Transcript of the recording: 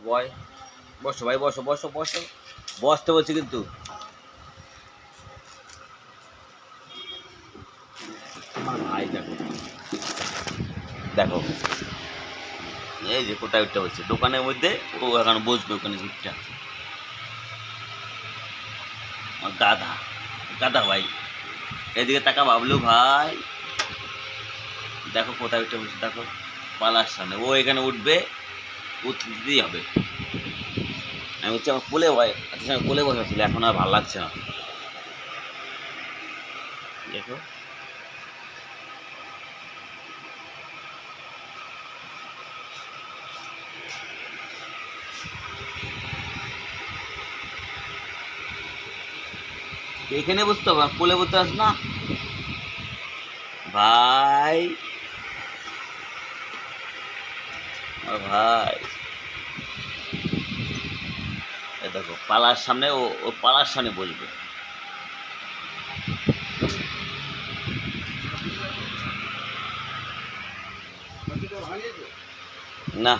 বয় বসো ভাই, বসো বসো বসো, বসতে বলছি কিন্তু। আমার ভাই দেখো, দেখো এই যে কোথায় উঠতে বলছে দোকানের মধ্যে, ও এখন বসবে ওখানে সিটটা। আমার গাধা, গাধা ভাই, এদিকে টাকা বাবলু ভাই, দেখো কোথায় উঠতে বলছে, দেখো পালার সামনে ও এখানে উঠবে, উঠতেই হবে। আমি হচ্ছে আমার কোলে ভয়, আচ্ছা আমি কোলে বসেছিল, এখন আর ভালো লাগছে না। দেখো এখানে বসতে হবে, কোলে বসতে আস না ভাই, আমার ভাই। এ দেখো পালার সামনে, ও পালার সামনে বসবে না।